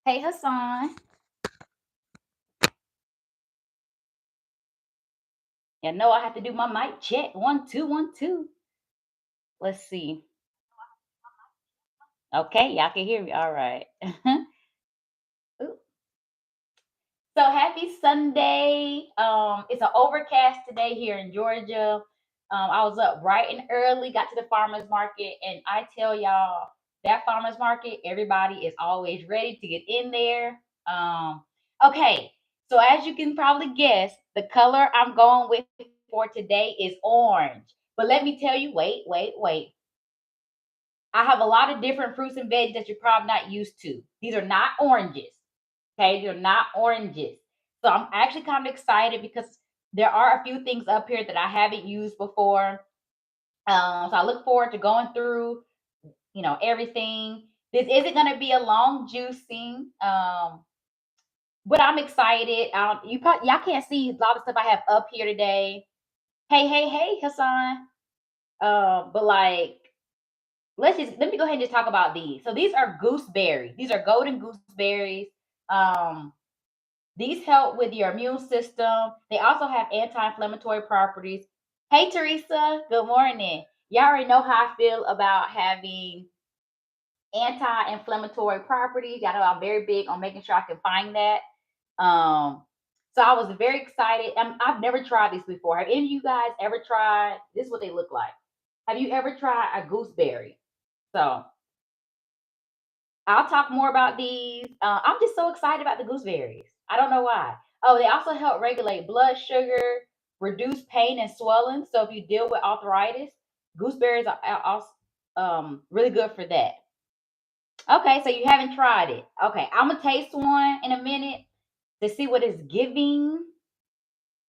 Hey Hassan. You know I have to do my mic check. 1, 2, 1, 2. Let's see. Okay, y'all can hear me. All right. Ooh. So happy Sunday. It's an overcast today here in Georgia. I was up bright and early, got to the farmers market, and I tell y'all that farmers market, everybody is always ready to get in there. Okay, so as you can probably guess, the color I'm going with for today is orange. But let me tell you, wait. I have a lot of different fruits and veggies that you're probably not used to. These are not oranges. Okay, they're not oranges. So I'm actually kind of excited because there are a few things up here that I haven't used before. So I look forward to going through, everything. This isn't going to be a long juicing, but I'm excited. Y'all can't see a lot of stuff I have up here today. Hey, Hassan. But like, let me go ahead and just talk about these. So these are gooseberries. These are golden gooseberries. Um, These help with your immune system. They also have anti-inflammatory properties. Hey, Teresa, good morning. Y'all already know how I feel about having anti-inflammatory properties. Y'all know I'm very big on making sure I can find that. So I was very excited. I've never tried these before. Have any of you guys ever tried? This is what they look like. Have you ever tried a gooseberry? So I'll talk more about these. I'm just so excited about the gooseberries. I don't know why. Oh, they also help regulate blood sugar, reduce pain and swelling. So if you deal with arthritis, gooseberries are also really good for that. Okay, so you haven't tried it. Okay, I'm gonna taste one in a minute to see what it's giving.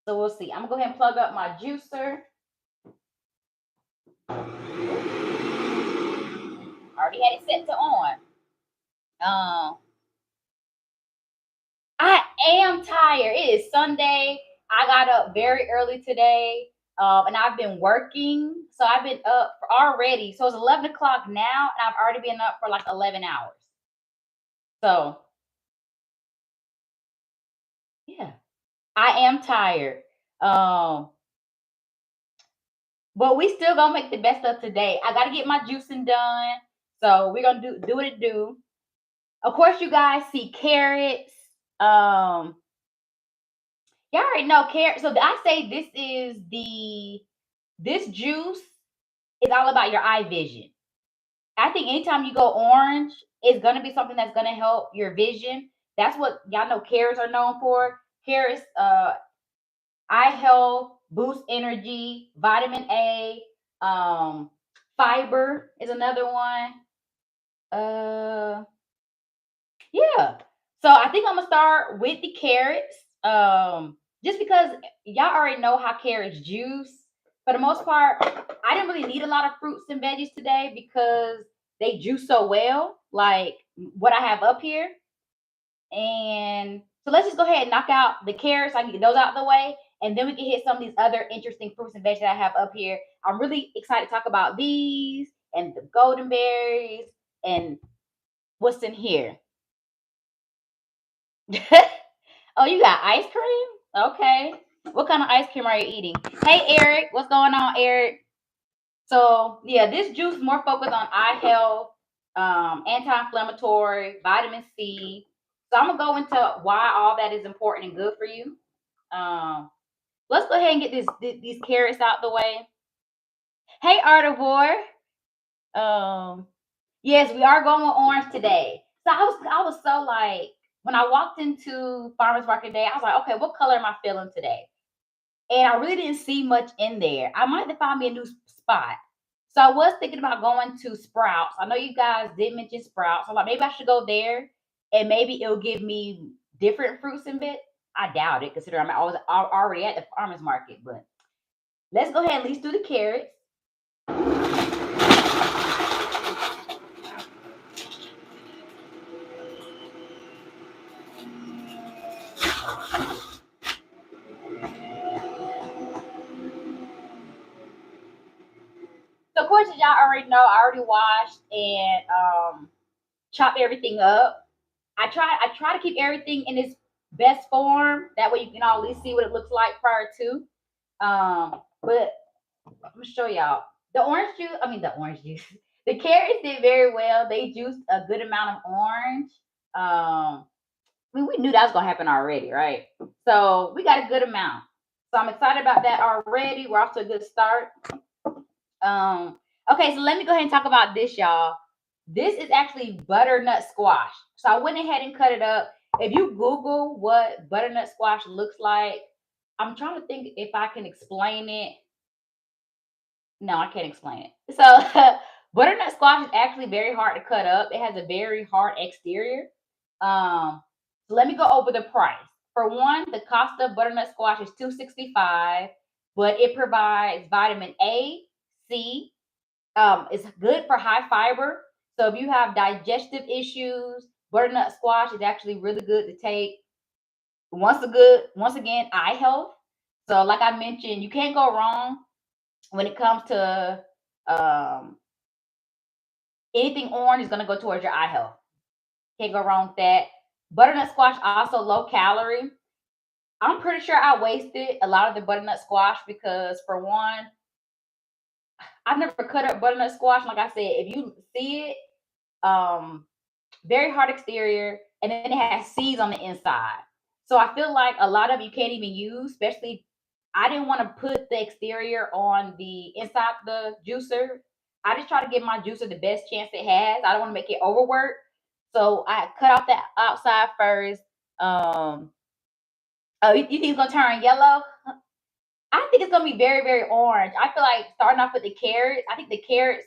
So we'll see. I'm gonna go ahead and plug up my juicer. Already had it set to on. Um, I am tired. It is Sunday. I got up very early today, and I've been working. So I've been up already. So it's 11 o'clock now, and I've already been up for like 11 hours. So yeah, I am tired. Um, but we still gonna make the best of today. I gotta get my juicing done. So we're gonna do what it do. Of course, you guys see carrots. Um, y'all already know carrots. So I say this juice is all about your eye vision. I think anytime you go orange, it's gonna be something that's gonna help your vision. That's what y'all know carrots are known for. Carrots, eye health, boost energy, vitamin A, fiber is another one. Uh, yeah. So I think I'm gonna start with the carrots. Just because y'all already know how carrots juice. For the most part, I didn't really need a lot of fruits and veggies today because they juice so well, like what I have up here. And so let's just go ahead and knock out the carrots. I can get those out of the way, and then we can hit some of these other interesting fruits and veggies that I have up here. I'm really excited to talk about these and the golden berries and what's in here. Oh, you got ice cream? Okay. What kind of ice cream are you eating? Hey, Eric. What's going on, Eric? So, yeah, this juice is more focused on eye health, anti-inflammatory, vitamin C. So I'm gonna go into why all that is important and good for you. Um, let's go ahead and get these carrots out the way. Hey, Artivore. Um, yes, we are going with orange today. So I was so like when I walked into farmers market today, I was like, okay, what color am I feeling today? And I really didn't see much in there. I might have to find me a new spot. So I was thinking about going to Sprouts. I know you guys did mention Sprouts. I'm like, maybe I should go there and maybe it'll give me different fruits and bit. I doubt it, considering already at the farmers market. But let's go ahead and at least do the carrots. So of course, as y'all already know, I already washed and chopped everything up. I try to keep everything in its best form. That way you can at least see what it looks like prior to. But I'm gonna show y'all the orange juice. I mean the orange juice. The carrots did very well. They juiced a good amount of orange. I mean, we knew that was gonna happen already, right? So we got a good amount. So I'm excited about that already. We're off to a good start. Um, okay, so let me go ahead and talk about this, y'all. This is actually butternut squash. So I went ahead and cut it up. If you Google what butternut squash looks like, I'm trying to think if I can explain it. No, I can't explain it. So butternut squash is actually very hard to cut up. It has a very hard exterior. Um, so let me go over the price. For one, the cost of butternut squash is $2.65, but it provides vitamin A, C. It's good for high fiber. So if you have digestive issues, butternut squash is actually really good to take. Once again, eye health. So like I mentioned, you can't go wrong when it comes to um, anything orange is going to go towards your eye health. Can't go wrong with that. Butternut squash also low calorie. I'm pretty sure I wasted a lot of the butternut squash because for one, I've never cut up butternut squash. Like I said, if you see it, um, very hard exterior, and then it has seeds on the inside. So I feel like a lot of you can't even use, especially I didn't want to put the exterior on the inside the juicer. I just try to give my juicer the best chance it has. I don't want to make it overwork. So I cut off the outside first. Oh, you think it's gonna turn yellow? I think it's gonna be very, very orange. I feel like starting off with the carrots. I think the carrots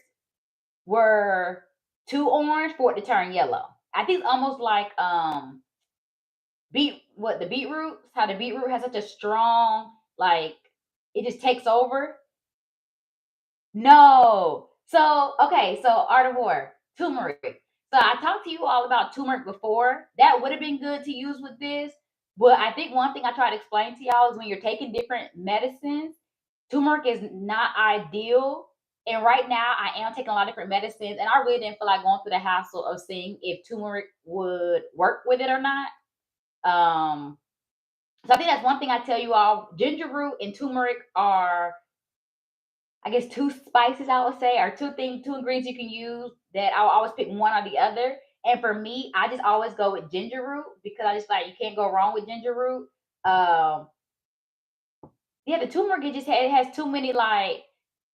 were too orange for it to turn yellow. I think it's almost like the beetroot, how the beetroot has such a strong, like, it just takes over. No. So, okay, so Art of War, turmeric. So I talked to you all about turmeric before. That would have been good to use with this. But I think one thing I try to explain to y'all is when you're taking different medicines, turmeric is not ideal. And right now I am taking a lot of different medicines, and I really didn't feel like going through the hassle of seeing if turmeric would work with it or not. Um, so I think that's one thing I tell you all. Ginger root and turmeric are, I guess, two spices I would say, or two ingredients you can use that I'll always pick one or the other. And for me, I just always go with ginger root because I just like you can't go wrong with ginger root. Um, yeah, the turmeric it has too many like,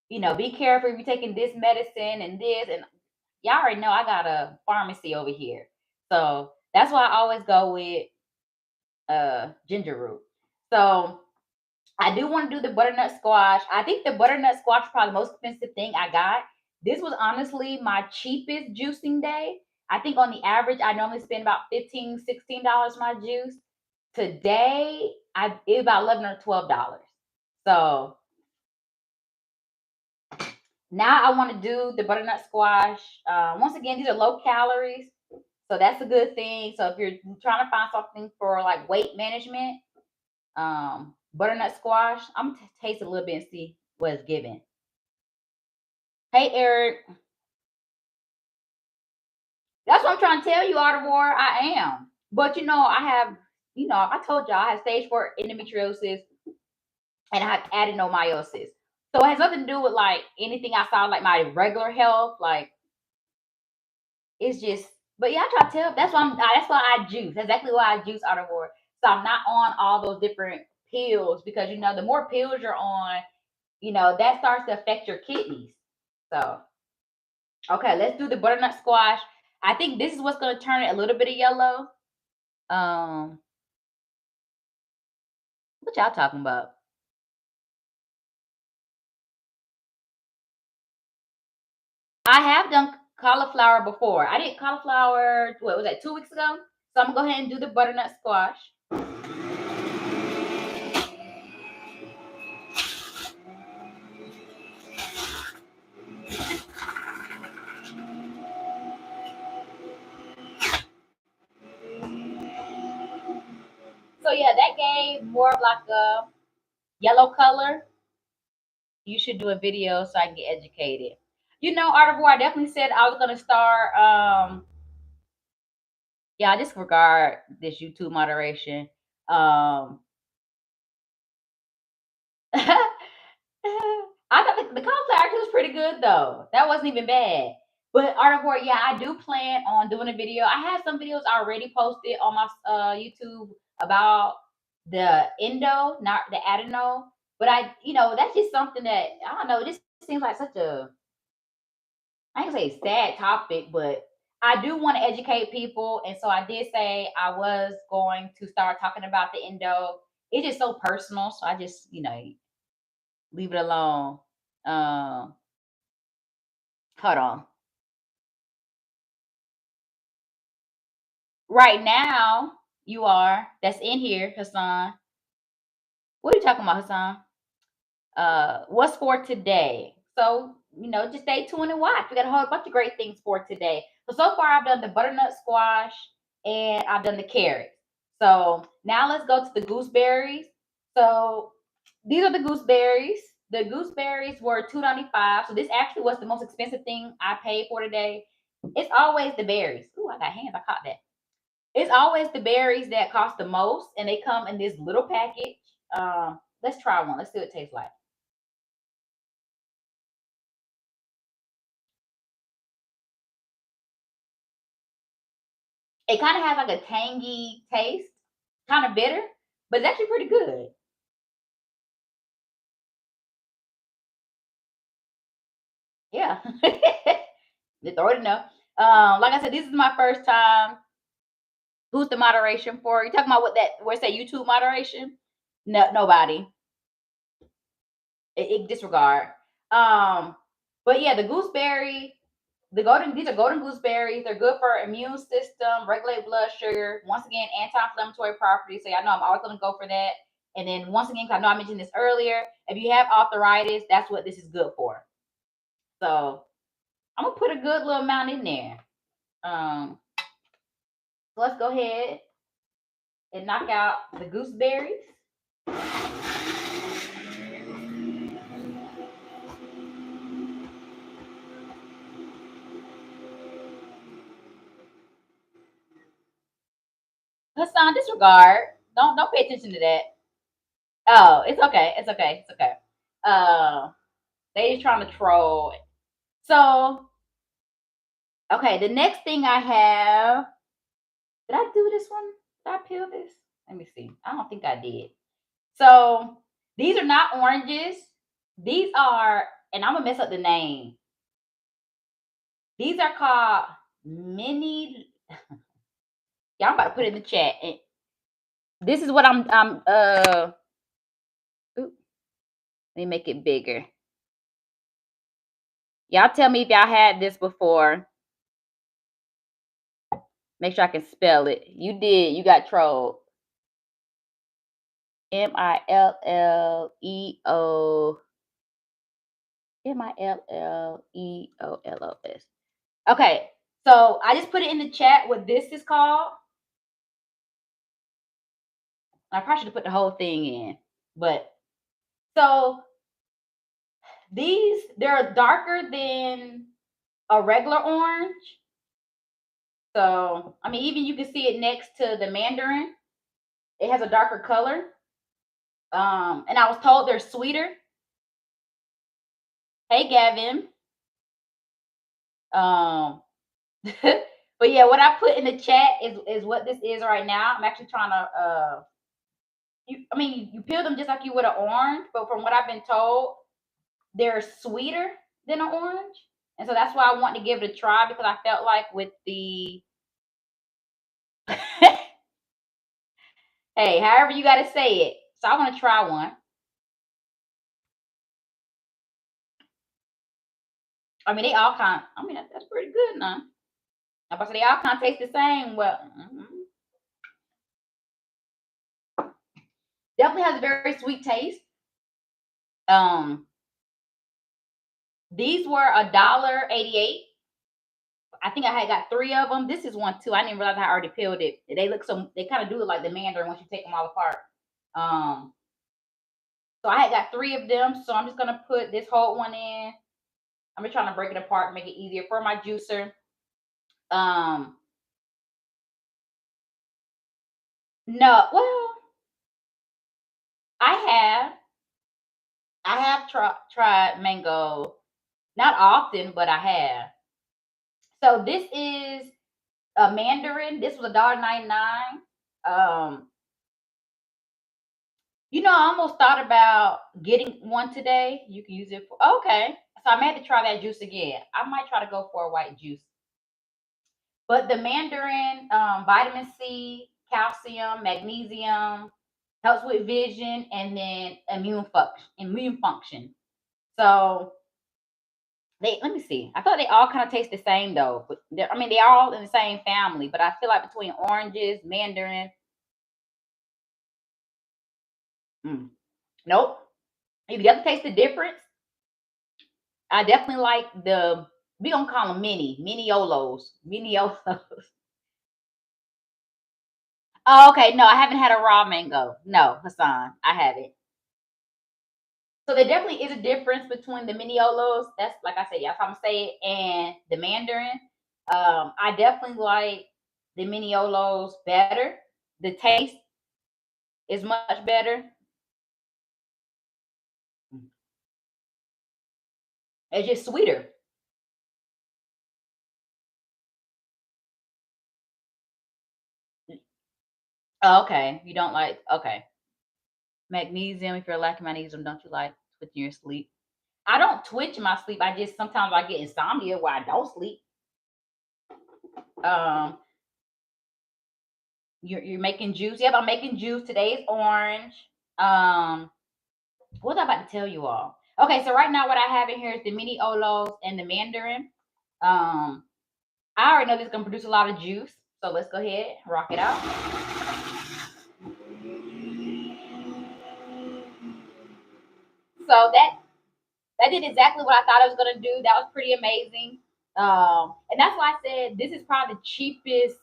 be careful if you're taking this medicine and this, and y'all already know I got a pharmacy over here. So that's why I always go with ginger root. So I do want to do the butternut squash. I think the butternut squash is probably the most expensive thing I got. This was honestly my cheapest juicing day. I think on the average, I normally spend about $15, $16 my juice. Today, it's about $11 or $12. So now I want to do the butternut squash. Once again, these are low calories. So that's a good thing. So if you're trying to find something for like weight management, butternut squash, I'm gonna taste it a little bit and see what it's giving. Hey Eric, that's what I'm trying to tell you, Audivore. I am, but I have, I told y'all I have stage 4 endometriosis and I have adenomyosis. So it has nothing to do with like anything outside like my regular health. Like it's just, but yeah, I try to tell. That's why I juice. That's exactly why I juice Audivore. So I'm not on all those different pills because the more pills you're on, that starts to affect your kidneys. So, okay, let's do the butternut squash. I think this is what's going to turn it a little bit of yellow. Um, what y'all talking about? I have done cauliflower before. I did cauliflower, what was that, 2 weeks ago? So I'm going to go ahead and do the butternut squash. So yeah, that gave more of like a yellow color. You should do a video so I can get educated. Artivore, I definitely said I was going to start Yeah, I disregard this YouTube moderation. Um, I thought the concept actually was pretty good though. That wasn't even bad. But Artivore, yeah, I do plan on doing a video. I have some videos already posted on my YouTube about the endo, not the adeno. But that's just something that I don't know. This seems like such a I can say sad topic, but I do want to educate people, and so I did say I was going to start talking about the endo. It's just so personal, so I just leave it alone. Um, Hold on. Right now, you are that's in here, Hassan. What are you talking about, Hassan? What's for today? So, just stay tuned and watch. We got a whole bunch of great things for today. So far I've done the butternut squash and I've done the carrots. So now let's go to the gooseberries. So these are the gooseberries. The gooseberries were $2.95. So this actually was the most expensive thing I paid for today. It's always the berries. Ooh, I got hands. I caught that. It's always the berries that cost the most, and they come in this little package. Let's try one. Let's see what it tastes like. It kind of has like a tangy taste, kind of bitter, but it's actually pretty good. Yeah. Just throw it in there. Like I said, this is my first time. Who's the moderation for? You talking about where's that YouTube moderation? No, nobody. It disregard. Um, but yeah, the gooseberry, these are golden gooseberries. They're good for immune system, regulate blood sugar. Once again, anti-inflammatory properties. So I know I'm always going to go for that. And then once again, 'cause I know I mentioned this earlier, if you have arthritis, that's what this is good for. So I'm gonna put a good little amount in there. So let's go ahead and knock out the gooseberries. Hassan, disregard. Don't pay attention to that. Oh, it's okay. It's okay. It's okay. Uh, they just trying to troll. So okay, the next thing I have. Did I do this one? Did I peel this? Let me see. I don't think I did. So these are not oranges. These are, and I'm gonna mess up the name. These are called mini. Yeah, I'm about to put it in the chat. And this is what I'm let me make it bigger. Y'all tell me if y'all had this before. Make sure I can spell it. You did. You got trolled. Milleo Milleeollos. Okay, so I just put it in the chat what this is called. I probably should have put the whole thing in, but so they're darker than a regular orange. So I mean, even you can see it next to the mandarin. It has a darker color. And I was told they're sweeter. Hey, Gavin. Um, but yeah, what I put in the chat is what this is right now. I'm actually trying to you peel them just like you would an orange, but from what I've been told, they're sweeter than an orange. And so that's why I want to give it a try because I felt like with the hey, however you gotta say it. So I want to try one. I mean, they all kind. I mean, that's pretty good now. I'm about to say they all kind of taste the same. Well, definitely has a very sweet taste. Um, these were $1.88. I think I had got 3 of them. This is one too. I didn't realize I already peeled it. They kind of do look like the mandarin once you take them all apart. Um, so I had got 3 of them. So I'm just gonna put this whole one in. I'm just trying to break it apart, make it easier for my juicer. Um, No, well, I have. I have tried mango. Not often, but I have. So this is a mandarin. This was $1.99. Um, I almost thought about getting one today. You can use it for okay. So I may have to try that juice again. I might try to go for a white juice. But the mandarin, vitamin C, calcium, magnesium, helps with vision and then immune function. So they let me see. I thought they all kind of taste the same though. But I mean they're all in the same family, but I feel like between oranges, mandarin, mm, nope. You can definitely taste the difference. I definitely like we gonna call them mini-olos. Mini-olos. Oh, okay. No, I haven't had a raw mango. No, Hassan, I haven't. So there definitely is a difference between the mini-olos. That's like I said, yeah, if I'm gonna say it, and the mandarin. I definitely like the mini-olos better. The taste is much better. It's just sweeter. Oh, okay. You don't like okay. Magnesium, if you're lacking magnesium, don't you like twitching your sleep? I don't twitch in my sleep. I just sometimes I get insomnia where I don't sleep. Um, you're making juice. Yep, I'm making juice. Today is orange. Um, what was I about to tell you all? Okay, so right now what I have in here is the mini olos and the mandarin. Um, I already know this is gonna produce a lot of juice, so let's go ahead and rock it out. So that did exactly what I thought it was gonna do. That was pretty amazing. And that's why I said this is probably the cheapest.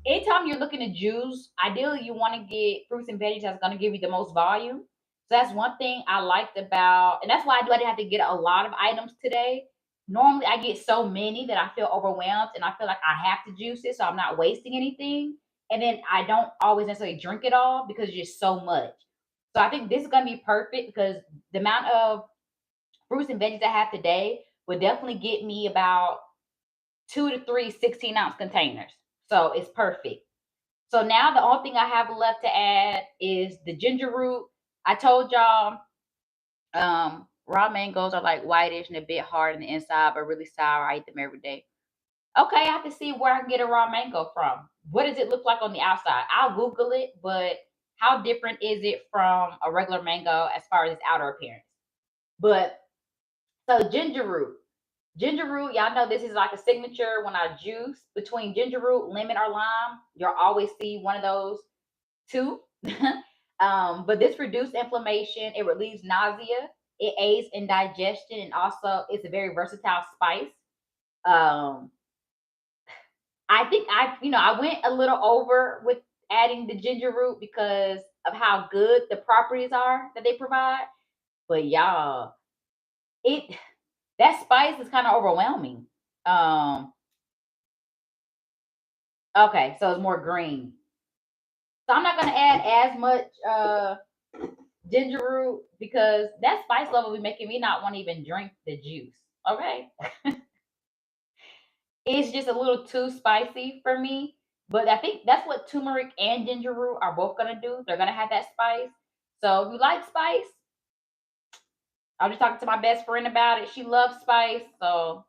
Anytime you're looking at juice, ideally you want to get fruits and veggies that's going to give you the most volume. So that's one thing I liked about, and that's why I didn't have to get a lot of items today. Normally I get so many that I feel overwhelmed and I feel like I have to juice it so I'm not wasting anything. And then I don't always necessarily drink it all because it's just so much. So I think this is going to be perfect because the amount of fruits and veggies I have today would definitely get me about 2 to 3 16-ounce containers. So it's perfect. So now the only thing I have left to add is the ginger root. I told y'all raw mangoes are like whitish and a bit hard on the inside, but really sour. I eat them every day. Okay, I have to see where I can get a raw mango from. What does it look like on the outside? I'll Google it, but how different is it from a regular mango as far as its outer appearance? But so ginger root. Ginger root, y'all know this is like a signature when I juice between ginger root, lemon, or lime. You'll always see one of those two. But this reduces inflammation, it relieves nausea, it aids in digestion, and also it's a very versatile spice. Um, I think I went a little over with adding the ginger root because of how good the properties are that they provide. But y'all, it that spice is kind of overwhelming. Um, okay, so it's more green. So I'm not gonna add as much ginger root because that spice level be making me not want to even drink the juice. Okay. It's just a little too spicy for me. But I think that's what turmeric and ginger root are both gonna do. They're gonna have that spice. So if you like spice, I was just talking to my best friend about it. She loves spice. So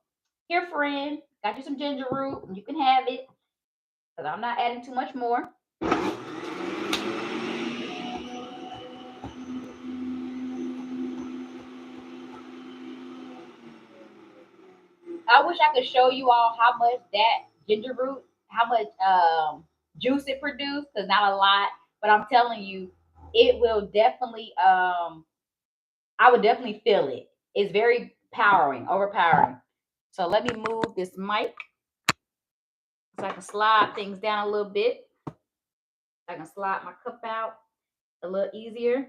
here, friend, got you some ginger root. You can have it. Because I'm not adding too much more. I wish I could show you all how much that ginger root, how much juice it produced, because not a lot. But I'm telling you, it will definitely. I would definitely feel it. It's very powering, overpowering. So let me move this mic so I can slide things down a little bit. I can slide my cup out a little easier.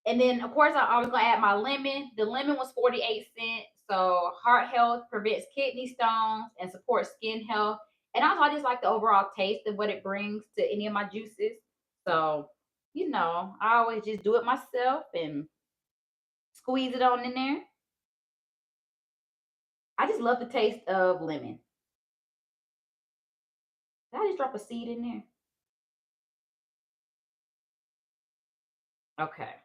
And then, of course, I was going to add my lemon. The lemon was 48 cents. So, heart health prevents kidney stones and supports skin health. And also, I just like the overall taste of what it brings to any of my juices. So, I always just do it myself and squeeze it on in there. I just love the taste of lemon. Did I just drop a seed in there? Okay.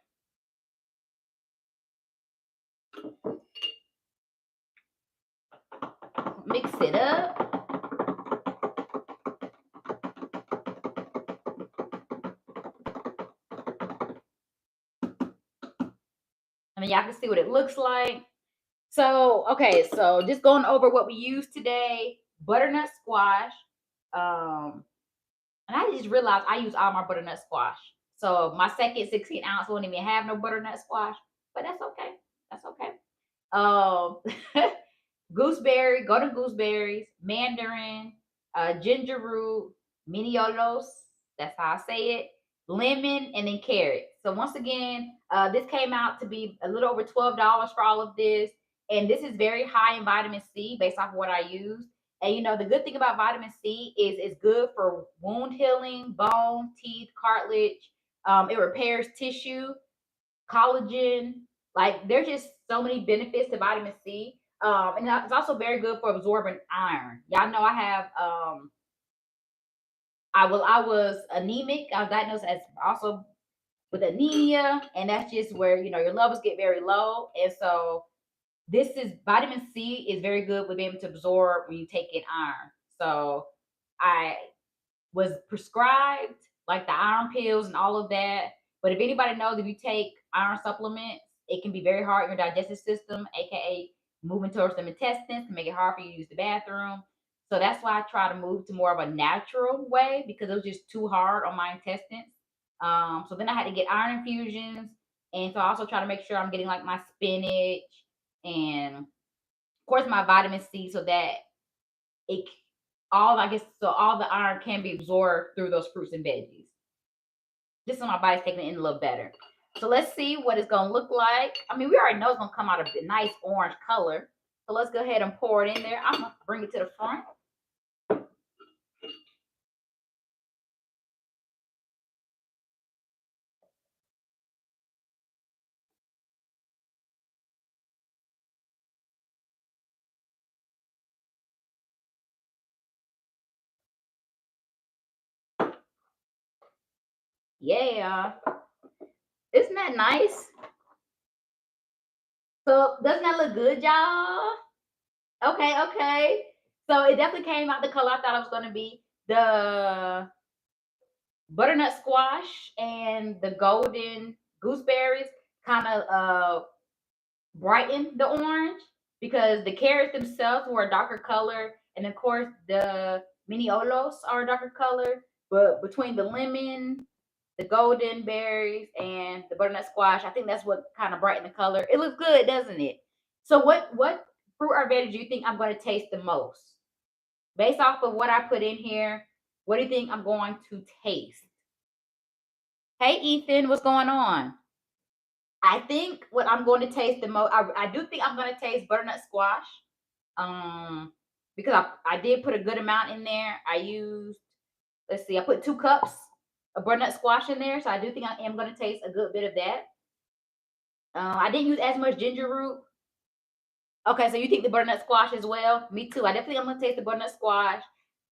Mix it up. I mean, y'all can see what it looks like. So, okay, so just going over what we used today, butternut squash. Um, and I just realized I use all my butternut squash. So my second 16 ounce won't even have no butternut squash, but that's okay. That's okay. Um, gooseberry, golden gooseberries, mandarin, ginger root, miniolos. That's how I say it. Lemon and then carrot. So once again, this came out to be a little over $12 for all of this, and this is very high in vitamin C based off of what I use. And the good thing about vitamin C is it's good for wound healing, bone, teeth, cartilage. It repairs tissue, collagen. Like there's just so many benefits to vitamin C. And it's also very good for absorbing iron. Y'all know I have I was anemic. I was diagnosed as also with anemia, and that's just where your levels get very low. And so this is vitamin C is very good with being able to absorb when you take in iron. So I was prescribed like the iron pills and all of that. But if anybody knows, if you take iron supplements, it can be very hard in your digestive system, aka moving towards the intestines, to make it hard for you to use the bathroom. So that's why I try to move to more of a natural way because it was just too hard on my intestines. So then I had to get iron infusions, and so I also try to make sure I'm getting like my spinach and of course my vitamin C, so that it all the iron can be absorbed through those fruits and veggies. Just so my body's taking it in a little better. So let's see what it's gonna look like. I mean, we already know it's gonna come out a nice orange color. So let's go ahead and pour it in there. I'm gonna bring it to the front. Yeah. Isn't that nice? So doesn't that look good, y'all? Okay, okay. So it definitely came out the color I thought it was gonna be. The butternut squash and the golden gooseberries kind of brighten the orange because the carrots themselves were a darker color, and of course the mini olos are a darker color. But between the lemon, the golden berries, and the butternut squash, I think that's what kind of brightened the color. It looks good, doesn't it? So what fruit or veggie do you think I'm going to taste the most? Based off of what I put in here, what do you think I'm going to taste? Hey Ethan, what's going on? I think what I'm going to taste the most, I do think I'm going to taste butternut squash. Um, because I did put a good amount in there. I used, let's see, I put 2 cups of butternut squash in there. So I do think I am going to taste a good bit of that. I didn't use as much ginger root. Okay, so you think the butternut squash as well? Me too. I definitely am going to taste the butternut squash.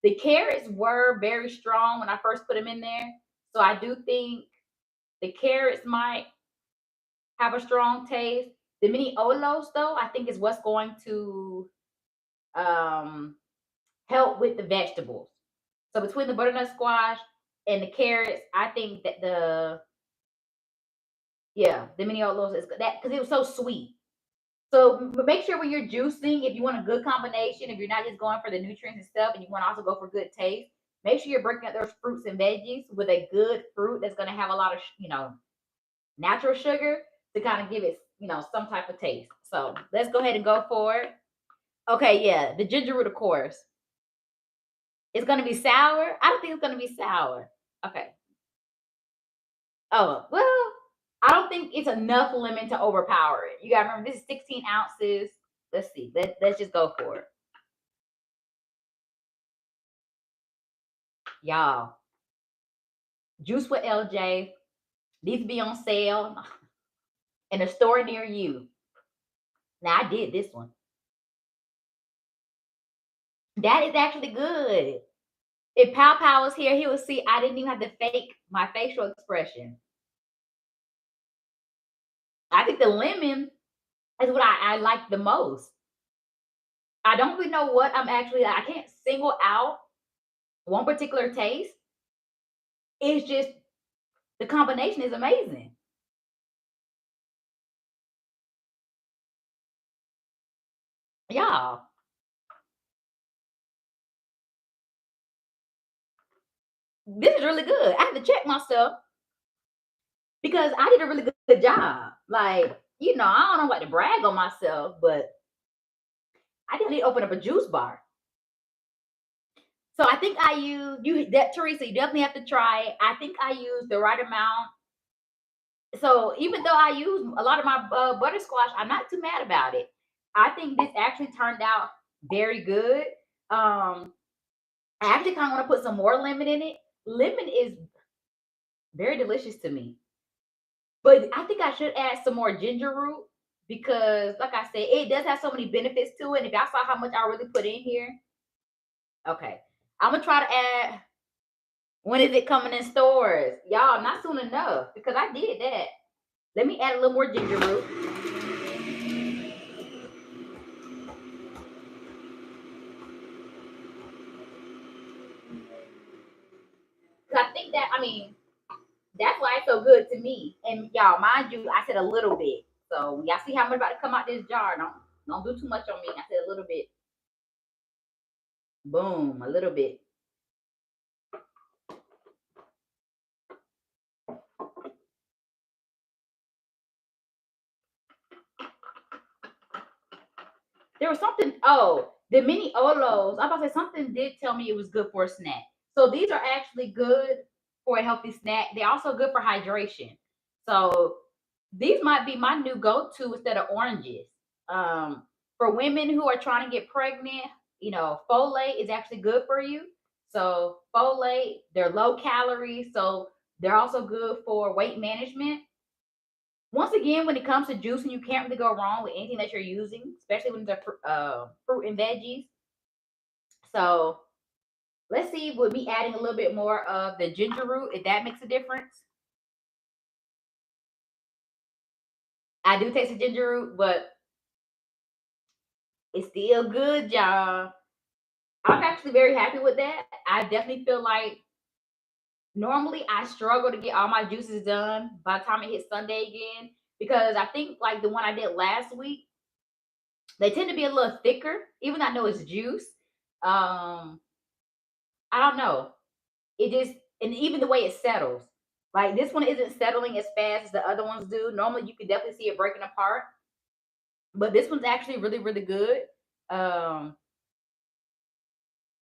The carrots were very strong when I first put them in there. So I do think the carrots might have a strong taste. The mini olos, though, I think is what's going to um, help with the vegetables. So between the butternut squash and the carrots, I think that the mini olos is that because it was so sweet. So make sure when you're juicing, if you want a good combination, if you're not just going for the nutrients and stuff, and you want to also go for good taste, make sure you're breaking up those fruits and veggies with a good fruit that's going to have a lot of natural sugar to kind of give it some type of taste. So let's go ahead and go for it. Okay, yeah, the ginger root, of course. It's gonna be sour. I don't think it's gonna be sour. Okay. Oh well, I don't think it's enough lemon to overpower it. You gotta remember this is 16 ounces. Let's see. Let's just go for it, y'all. Juice with LJ. These be on sale in a store near you. Now I did this one. That is actually good. If Pow Pow was here, he would see I didn't even have to fake my facial expression. I think the lemon is what I like the most. I don't really know what I can't single out one particular taste. It's just the combination is amazing. Y'all, this is really good. I had to check myself because I did a really good job. Like, I don't know what to brag on myself, but I didn't open up a juice bar. So I think I used you that Teresa, you definitely have to try it. I think I used the right amount. So even though I use a lot of my buttersquash, I'm not too mad about it. I think this actually turned out very good. I actually kind of want to put some more lemon in it. Lemon is very delicious to me, but I think I should add some more ginger root because, like I said, it does have so many benefits to it. And if y'all saw how much I really put in here, okay, I'm gonna try to add. When is it coming in stores? Y'all, not soon enough because I did that. Let me add a little more ginger root. I think that, that's why it's so good to me. And y'all, mind you, I said a little bit. So y'all see how much about to come out this jar. Don't do too much on me. I said a little bit. Boom, a little bit. There was something. Oh, the mini Olos. I'm about to say something did tell me it was good for a snack. So these are actually good for a healthy snack. They're also good for hydration. So these might be my new go-to instead of oranges. For women who are trying to get pregnant, folate is actually good for you. So folate, they're low calorie, so they're also good for weight management. Once again, when it comes to juicing, you can't really go wrong with anything that you're using, especially when it's fruit and veggies. So let's see with me adding a little bit more of the ginger root, if that makes a difference. I do taste the ginger root, but it's still good, y'all. I'm actually very happy with that. I definitely feel like normally I struggle to get all my juices done by the time it hits Sunday again because I think like the one I did last week, they tend to be a little thicker, even though I know it's juice. Um, I don't know. It just and even the way it settles. Like this one isn't settling as fast as the other ones do. Normally you can definitely see it breaking apart. But this one's actually really, really good. Um,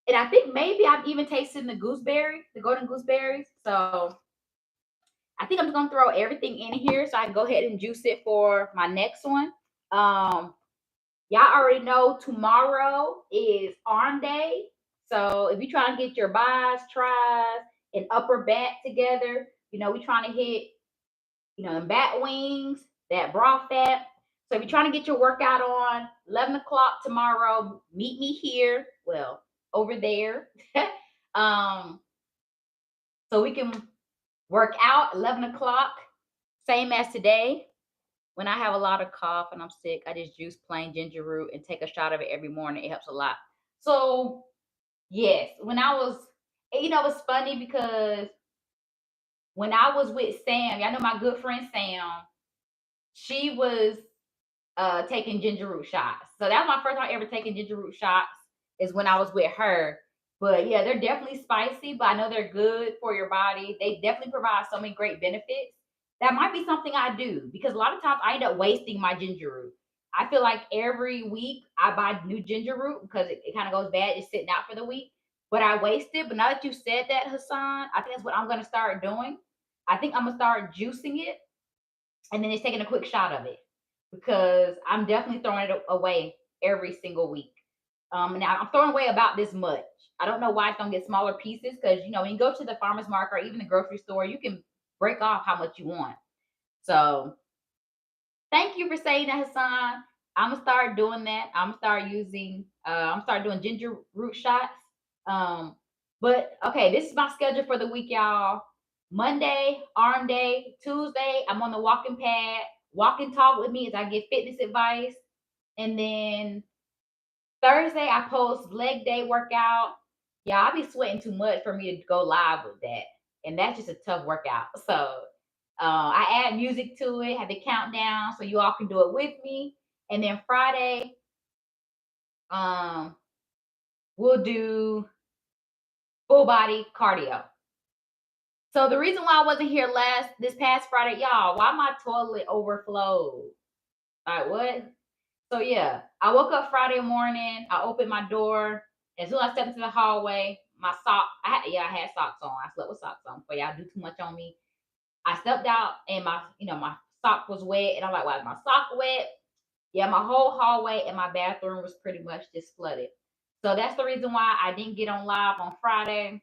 and I think maybe I've even tasted the golden gooseberries. So I think I'm just gonna throw everything in here so I can go ahead and juice it for my next one. Um, y'all already know tomorrow is arm day. So if you're trying to get your buys, tries, and upper back together, we're trying to hit, them bat wings, that bra fat. So if you're trying to get your workout on, 11 o'clock tomorrow, meet me here. Well, over there. um, so we can work out 11 o'clock, same as today. When I have a lot of cough and I'm sick, I just juice plain ginger root and take a shot of it every morning. It helps a lot. So, yes, when I was, it's funny because when I was with Sam, y'all know my good friend Sam, she was taking ginger root shots. So that was my first time ever taking ginger root shots is when I was with her. But yeah, they're definitely spicy, but I know they're good for your body. They definitely provide so many great benefits. That might be something I do because a lot of times I end up wasting my ginger root. I feel like every week I buy new ginger root because it kind of goes bad just sitting out for the week. But I waste it. But now that you said that, Hassan, I think that's what I'm going to start doing. I think I'm going to start juicing it and then just taking a quick shot of it because I'm definitely throwing it away every single week. And I'm throwing away about this much. I don't know why it's gonna get smaller pieces because when you go to the farmer's market or even the grocery store, you can break off how much you want. So thank you for saying that, Hassan. I'm gonna start doing that. I'm gonna start using. I'm start doing ginger root shots. But okay, this is my schedule for the week, y'all. Monday, arm day. Tuesday, I'm on the walking pad. Walk and talk with me as I give fitness advice. And then Thursday, I post leg day workout. Yeah, I be sweating too much for me to go live with that. And that's just a tough workout. So I add music to it, have the countdown so you all can do it with me. And then Friday, um, we'll do full body cardio. So the reason why I wasn't here this past Friday, y'all, why my toilet overflowed? Like what? So yeah, I woke up Friday morning. I opened my door. As soon as I stepped into the hallway, my sock. I had socks on. I slept with socks on. But y'all do too much on me. I stepped out and my sock was wet, and I'm like, why is my sock wet? Yeah, my whole hallway and my bathroom was pretty much just flooded. So that's the reason why I didn't get on live on Friday.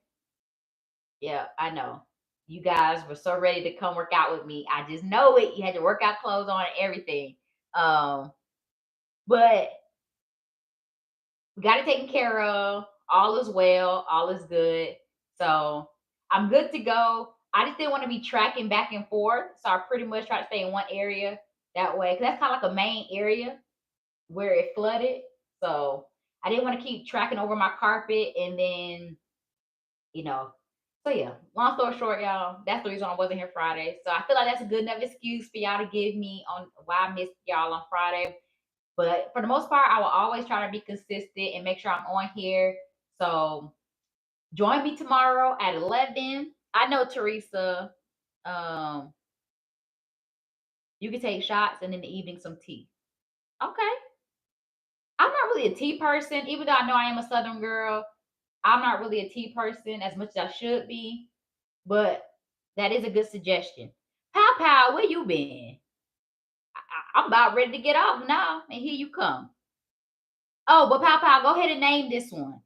Yeah, I know. You guys were so ready to come work out with me. I just know it. You had your workout clothes on and everything. Um, but we got it taken care of. All is well. All is good. So I'm good to go. I just didn't want to be tracking back and forth. So I pretty much try to stay in one area that way. Because that's kind of like a main area where it flooded. So I didn't want to keep tracking over my carpet and then, you know. So yeah, long story short, y'all, that's the reason I wasn't here Friday. So I feel like that's a good enough excuse for y'all to give me on why I missed y'all on Friday. But for the most part, I will always try to be consistent and make sure I'm on here. So join me tomorrow at 11. I know, Teresa, um, you can take shots and in the evening some tea. Okay. I'm not really a tea person, even though I know I am a Southern girl. I'm not really a tea person as much as I should be, but that is a good suggestion. Pow Pow, where you been? I'm about ready to get off now, and here you come. Oh, but Pow Pow, go ahead and name this one.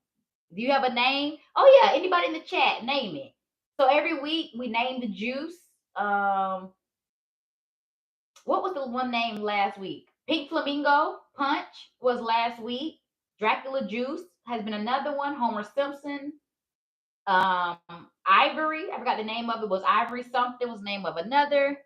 Do you have a name? Oh yeah, anybody in the chat, name it. So every week we name the juice. Um, what was the one name last week? Pink Flamingo Punch was last week. Dracula Juice has been another one. Homer Simpson. Um, Ivory, I forgot the name of it. Was Ivory something? Was the name of another?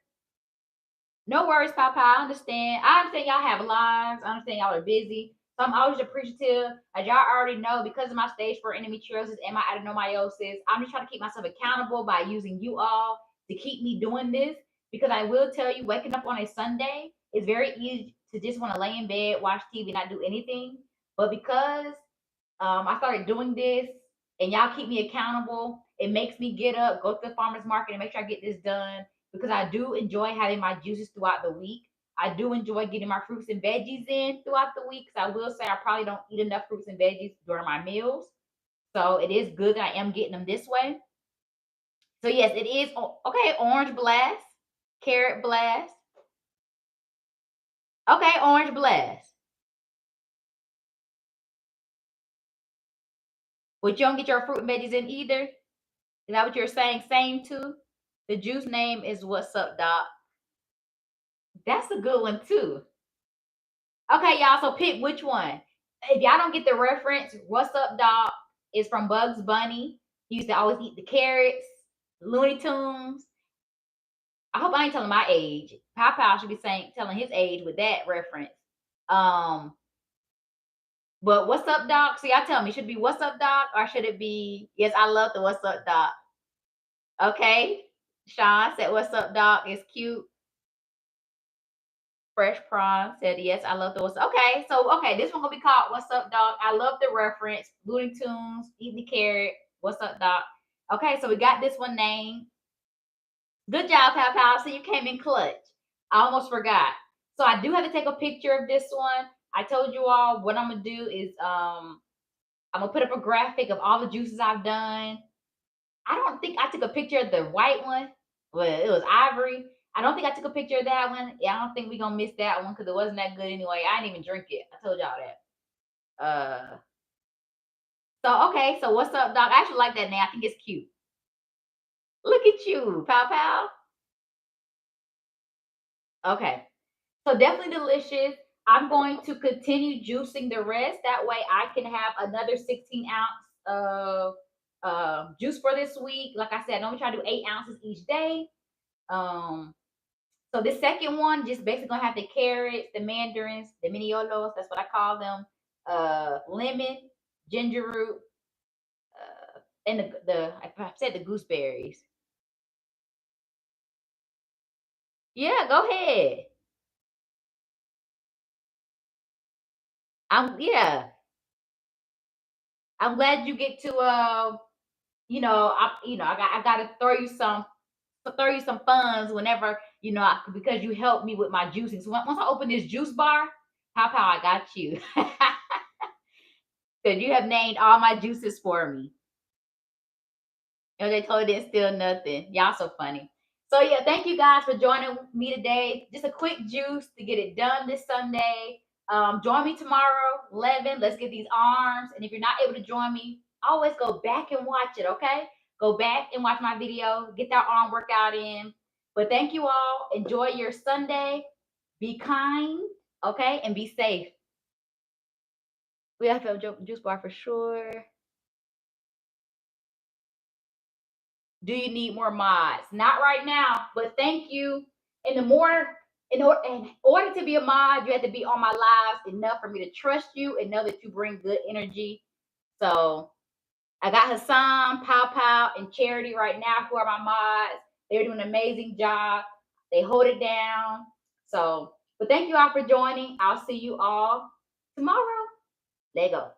No worries, Papa. I understand. I understand y'all have lives. I understand y'all are busy. So I'm always appreciative. As y'all already know, because of my stage 4 endometriosis and my adenomyosis, I'm just trying to keep myself accountable by using you all to keep me doing this. Because I will tell you, waking up on a Sunday is very easy to just want to lay in bed, watch TV, not do anything. But because I started doing this and y'all keep me accountable, it makes me get up, go to the farmer's market and make sure I get this done because I do enjoy having my juices throughout the week. I do enjoy getting my fruits and veggies in throughout the week. So I will say I probably don't eat enough fruits and veggies during my meals. So it is good that I am getting them this way. So yes, it is okay. Orange blast, carrot blast. Okay, orange blast. But you don't get your fruit and veggies in either. Is that what you're saying? Same too. The juice name is What's Up, Doc. That's a good one too. Okay, y'all. So pick which one. If y'all don't get the reference, What's Up, Doc is from Bugs Bunny. He used to always eat the carrots, Looney Tunes. I hope I ain't telling my age. Pow Pow should be telling his age with that reference. Um, but What's Up, Doc? So y'all tell me, should it be What's Up, Doc, or should it be Yes, I love the What's Up, Doc? Okay. Sean said, What's Up, Doc? It's cute. Fresh Prawn said, yes, I love the what's okay. So okay, this one gonna be called What's Up, Doc? I love the reference. Looney Tunes, eating the carrot. What's up, Doc? Okay, so we got this one named. Good job, Pow Pow. So you came in clutch. I almost forgot. So I do have to take a picture of this one. I told you all what I'm gonna do is I'm gonna put up a graphic of all the juices I've done. I don't think I took a picture of the white one. Well, it was ivory. I don't think I took a picture of that one. Yeah, I don't think we're gonna miss that one because it wasn't that good anyway. I didn't even drink it. I told y'all that. So okay, so what's up, dog? I actually like that name. I think it's cute. Look at you, pow pow. Okay. So definitely delicious. I'm going to continue juicing the rest. That way I can have another 16-ounce of juice for this week. Like I said, I normally try to do 8 ounces each day. Um, so this second one, just basically gonna have the carrots, the mandarins, the miniolos, that's what I call them, lemon, ginger root, and the I said the gooseberries. Yeah, go ahead. I'm glad you get to I gotta throw you some funds whenever because you helped me with my juicing. So once I open this juice bar, how I got you because you have named all my juices for me. And they totally didn't steal nothing. Y'all so funny. So yeah, thank you guys for joining me today. Just a quick juice to get it done this Sunday. Join me tomorrow, 11. Let's get these arms. And if you're not able to join me, always go back and watch it, okay? Go back and watch my video. Get that arm workout in. But thank you all. Enjoy your Sunday. Be kind, okay? And be safe. We have to have a juice bar for sure. Do you need more mods? Not right now, but thank you. And in order to be a mod, you have to be on my lives enough for me to trust you and know that you bring good energy. So I got Hassan, Pow Pow, and Charity right now who are my mods. They're doing an amazing job. They hold it down. So, but thank you all for joining. I'll see you all tomorrow. Lego.